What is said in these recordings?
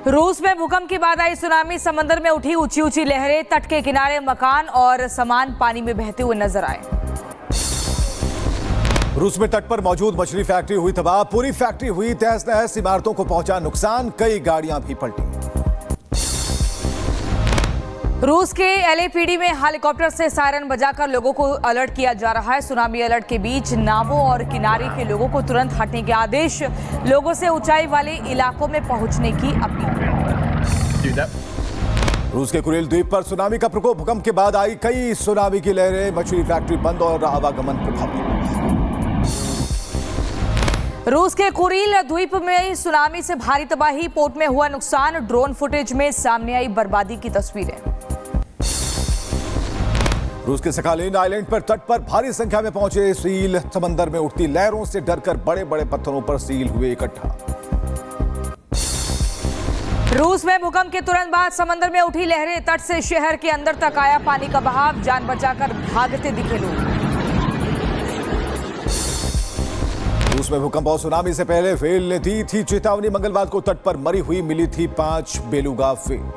रूस में भूकंप के बाद आई सुनामी, समंदर में उठी ऊंची ऊंची लहरें, तट के किनारे मकान और सामान पानी में बहते हुए नजर आए। रूस में तट पर मौजूद मछली फैक्ट्री हुई तबाह, पूरी फैक्ट्री हुई तहस नहस, इमारतों को पहुंचा नुकसान, कई गाड़ियां भी पलटी। रूस के एलएपीडी में हेलीकॉप्टर से सायरन बजाकर लोगों को अलर्ट किया जा रहा है। सुनामी अलर्ट के बीच नावों और किनारे के लोगों को तुरंत हटने के आदेश, लोगों से ऊंचाई वाले इलाकों में पहुंचने की अपील। रूस के कुरिल द्वीप पर सुनामी का प्रकोप, भूकंप के बाद आई कई सुनामी की लहरें, मछली फैक्ट्री बंद और आवागमन प्रभावित। रूस के कुरिल द्वीप में सुनामी से भारी तबाही, पोर्ट में हुआ नुकसान, ड्रोन फुटेज में सामने आई बर्बादी की तस्वीरें। रूस के सखालिन आइलैंड पर तट पर भारी संख्या में पहुंचे सील, समंदर में उठती लहरों से डरकर बड़े बड़े पत्थरों पर सील हुए इकट्ठा। रूस में भूकंप के तुरंत बाद समंदर में उठी लहरें, तट से शहर के अंदर तक आया पानी का बहाव, जान बचाकर भागते दिखे लोग। रूस में भूकंप और सुनामी से पहले व्हेल ने दी थी चेतावनी, मंगलवार को तट पर मरी हुई मिली थी 5 बेलुगा व्हेल।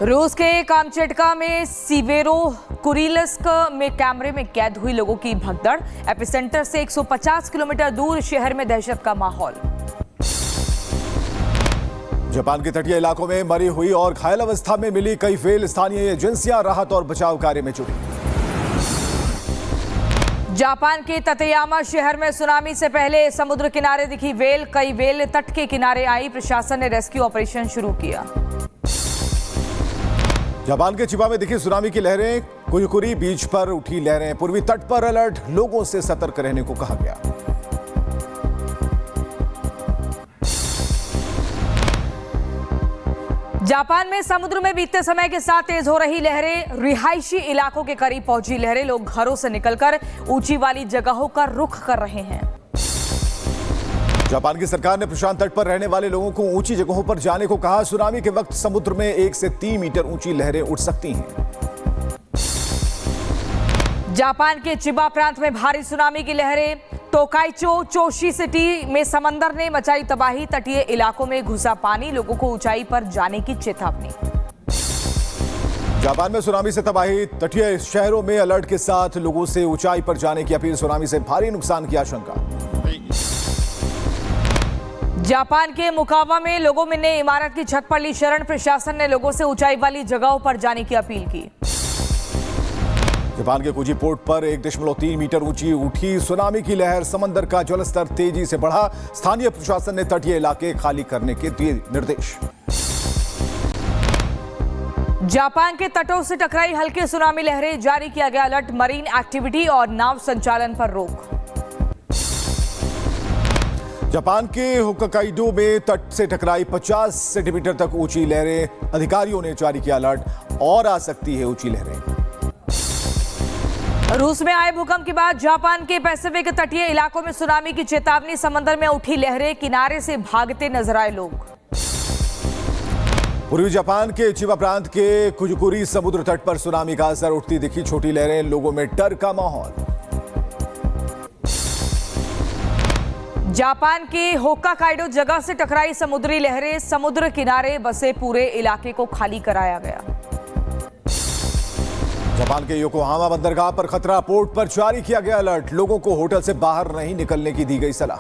रूस के कामचेटका में सीवेरो कुरिल्स्क में कैमरे में कैद हुई लोगों की भगदड़, एपिसेंटर से 150 किलोमीटर दूर शहर में दहशत का माहौल। जापान के तटीय इलाकों में मरी हुई और घायल अवस्था में मिली कई व्हेल, स्थानीय एजेंसियां राहत और बचाव कार्य में जुटी। जापान के ततेयामा शहर में सुनामी से पहले समुद्र किनारे दिखी व्हेल, कई व्हेल तट के किनारे आई, प्रशासन ने रेस्क्यू ऑपरेशन शुरू किया। जापान के चिबा में दिखी सुनामी की लहरें, कुयुकुरी बीच पर उठी लहरें, पूर्वी तट पर अलर्ट, लोगों से सतर्क रहने को कहा गया। जापान में समुद्र में बीतते समय के साथ तेज हो रही लहरें, रिहायशी इलाकों के करीब पहुंची लहरें, लोग घरों से निकलकर ऊंची वाली जगहों का रुख कर रहे हैं। जापान की सरकार ने प्रशांत तट पर रहने वाले लोगों को ऊंची जगहों पर जाने को कहा, सुनामी के वक्त समुद्र में 1 से 3 मीटर ऊंची लहरें उठ सकती हैं। जापान के चिबा प्रांत में भारी सुनामी की लहरें, तोकाइचो चोशी सिटी में समंदर ने मचाई तबाही, तटीय इलाकों में घुसा पानी, लोगों को ऊंचाई पर जाने की चेतावनी। जापान में सुनामी से तबाही, तटीय शहरों में अलर्ट के साथ लोगों से ऊंचाई पर जाने की अपील, सुनामी से भारी नुकसान की आशंका। जापान के मुकावा में लोगों ने इमारत की छत पर ली शरण, प्रशासन ने लोगों से ऊंचाई वाली जगहों पर जाने की अपील की। जापान के कुजी पोर्ट पर 1.3 मीटर ऊंची उठी सुनामी की लहर, समंदर का जलस्तर तेजी से बढ़ा, स्थानीय प्रशासन ने तटीय इलाके खाली करने के दिए निर्देश। जापान के तटों से टकराई हल्की सुनामी लहरें, जारी किया गया अलर्ट, मरीन एक्टिविटी और नाव संचालन पर रोक। जापान के होक्काइडो में तट से टकराई 50 सेंटीमीटर तक ऊंची लहरें, अधिकारियों ने जारी किया अलर्ट, और आ सकती है ऊंची लहरें। रूस में आए भूकंप के बाद जापान के पैसिफिक तटीय इलाकों में सुनामी की चेतावनी, समंदर में उठी लहरें, किनारे से भागते नजर आए लोग। पूर्वी जापान के चिबा प्रांत के कुजुकुरी समुद्र तट पर सुनामी का असर, उठती दिखी छोटी लहरें, लोगों में डर का माहौल। जापान के होक्काइडो जगह से टकराई समुद्री लहरें, समुद्र किनारे बसे पूरे इलाके को खाली कराया गया। जापान के योकोहामा बंदरगाह पर खतरा, पोर्ट पर जारी किया गया अलर्ट, लोगों को होटल से बाहर नहीं निकलने की दी गई सलाह।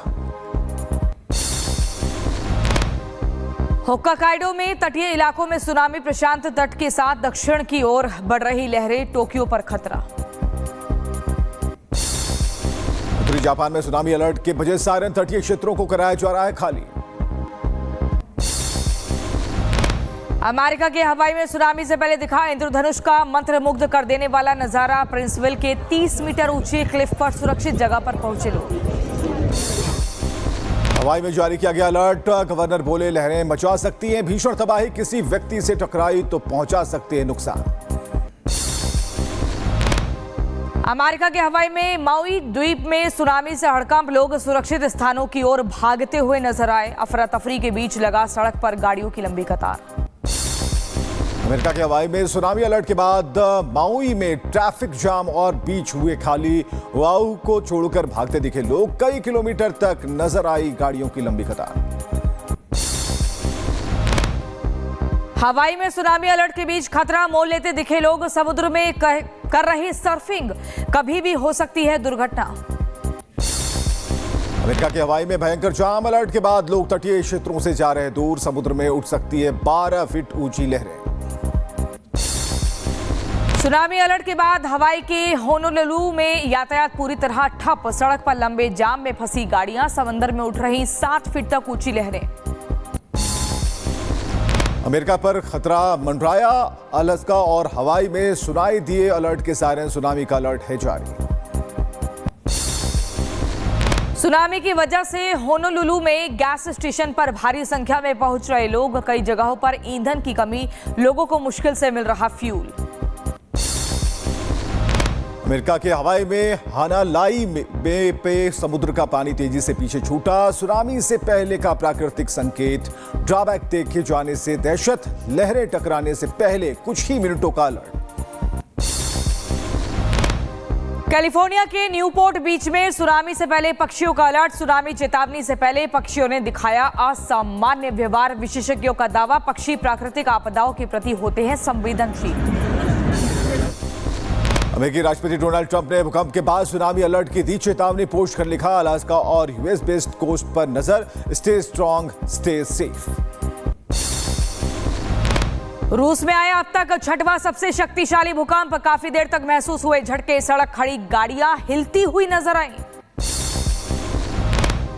होक्काइडो में तटीय इलाकों में सुनामी, प्रशांत तट के साथ दक्षिण की ओर बढ़ रही लहरें, टोक्यो पर खतरा। उत्तरी जापान में सुनामी अलर्ट के बजाय सायरन, तटीय क्षेत्रों को कराया जा रहा है खाली। अमेरिका के हवाई में सुनामी से पहले दिखा इंद्रधनुष का मंत्रमुग्ध कर देने वाला नजारा, प्रिंसविल के 30 मीटर ऊंची क्लिफ पर सुरक्षित जगह पर पहुंचे लोग। हवाई में जारी किया गया अलर्ट, गवर्नर बोले लहरें मचा सकती हैं भीषण तबाही, किसी व्यक्ति से टकराई तो पहुंचा सकते हैं नुकसान। अमेरिका के हवाई में माउई द्वीप में सुनामी से हड़कंप, लोग सुरक्षित स्थानों की ओर भागते हुए नजर आए, अफरा तफरी के बीच लगा सड़क पर गाड़ियों की लंबी कतार। अमेरिका के हवाई में सुनामी अलर्ट के बाद माउई में ट्रैफिक जाम और बीच हुए खाली। वाऊ को छोड़कर भागते दिखे लोग, कई किलोमीटर तक नजर आई गाड़ियों की लंबी कतार। हवाई में सुनामी अलर्ट के बीच खतरा मोल लेते दिखे लोग, समुद्र में कर रहे सर्फिंग, कभी भी हो सकती है दुर्घटना। अमेरिका के हवाई में भयंकर जाम अलर्ट के बाद लोग तटीय क्षेत्रों से जा रहे दूर, समुद्र में उठ सकती है 12 फीट ऊंची लहरें। सुनामी अलर्ट के बाद हवाई के होनोलुलु में यातायात पूरी तरह ठप, सड़क पर लंबे जाम में फंसी गाड़ियां, समंदर में उठ रही 7 फीट तक ऊंची लहरें। अमेरिका पर खतरा मंडराया, अलास्का और हवाई में सुनाई दिए अलर्ट के सायरन, सुनामी का अलर्ट है जारी। सुनामी की वजह से होनोलुलु में गैस स्टेशन पर भारी संख्या में पहुंच रहे लोग, कई जगहों पर ईंधन की कमी, लोगों को मुश्किल से मिल रहा फ्यूल। अमेरिका के हवाई में हानालाई बे पे समुद्र का पानी तेजी से पीछे छूटा, सुनामी से पहले का प्राकृतिक संकेत, ड्रॉबैक देखे जाने से दहशत, लहरें टकराने से पहले कुछ ही मिनटों का अलर्ट। कैलिफोर्निया के न्यूपोर्ट बीच में सुनामी से पहले पक्षियों का अलर्ट, सुनामी चेतावनी से पहले पक्षियों ने दिखाया असामान्य व्यवहार, विशेषज्ञों का दावा, पक्षी प्राकृतिक आपदाओं के प्रति होते हैं संवेदनशील। अमेरिकी राष्ट्रपति डोनाल्ड ट्रंप ने भूकंप के बाद सुनामी अलर्ट की दी चेतावनी, पोस्ट कर लिखा, अलास्का और यूएस बेस्ड कोस्ट पर नजर, स्टे स्ट्रांग स्टे सेफ। रूस में आया अब तक 6वां सबसे शक्तिशाली भूकंप, काफी देर तक महसूस हुए झटके, सड़क खड़ी गाड़ियां हिलती हुई नजर आई।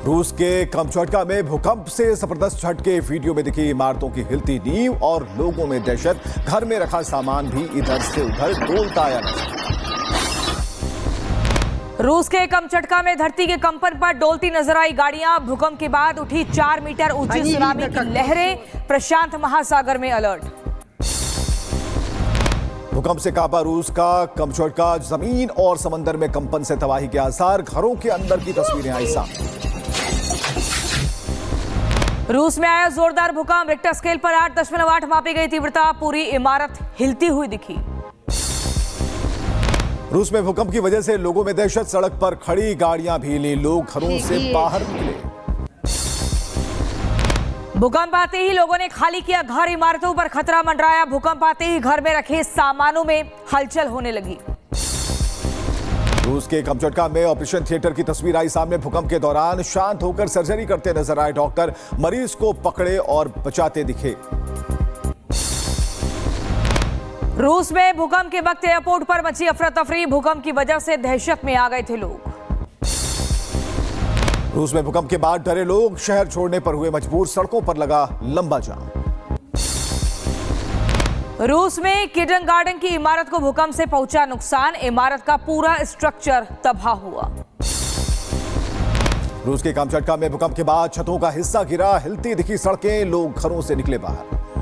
रूस के कमचोटका में भूकंप से जबरदस्त झटके, वीडियो में दिखी इमारतों की हिलती नींव और लोगों में दहशत, घर में रखा सामान भी इधर से उधर डोलता आया नजर। रूस के कमचटका में धरती के कंपन पर डोलती नजर आई गाड़ियां, भूकंप के बाद उठी 4 मीटर ऊंची सुनामी की लहरें, प्रशांत महासागर में अलर्ट। भूकंप से कांपा रूस का कमचोटका, जमीन और समंदर में कंपन से तबाही के आसार, घरों के अंदर की तस्वीरें आई सामने। रूस में आया जोरदार भूकंप, रिक्टर स्केल पर 8.8 मापी गई तीव्रता, पूरी इमारत हिलती हुई दिखी। रूस में भूकंप की वजह से लोगों में दहशत, सड़क पर खड़ी गाड़ियां भी हिली, लोग घरों से बाहर निकले। भूकंप आते ही लोगों ने खाली किया घर, इमारतों पर खतरा मंडराया, भूकंप आते ही घर में रखे सामानों में हलचल होने लगी। रूस के कमचटका में ऑपरेशन थिएटर की तस्वीर आई सामने, भूकंप के दौरान शांत होकर सर्जरी करते नजर आए डॉक्टर, मरीज को पकड़े और बचाते दिखे। रूस में भूकंप के वक्त एयरपोर्ट पर मची अफरा तफरी, भूकंप की वजह से दहशत में आ गए थे लोग। रूस में भूकंप के बाद डरे लोग शहर छोड़ने पर हुए मजबूर, सड़कों पर लगा लंबा जाम। रूस में किडन गार्डन की इमारत को भूकंप से पहुंचा नुकसान, इमारत का पूरा स्ट्रक्चर तबाह हुआ। रूस के कामचटका में भूकंप के बाद छतों का हिस्सा गिरा, हिलती दिखी सड़कें, लोग घरों से निकले बाहर।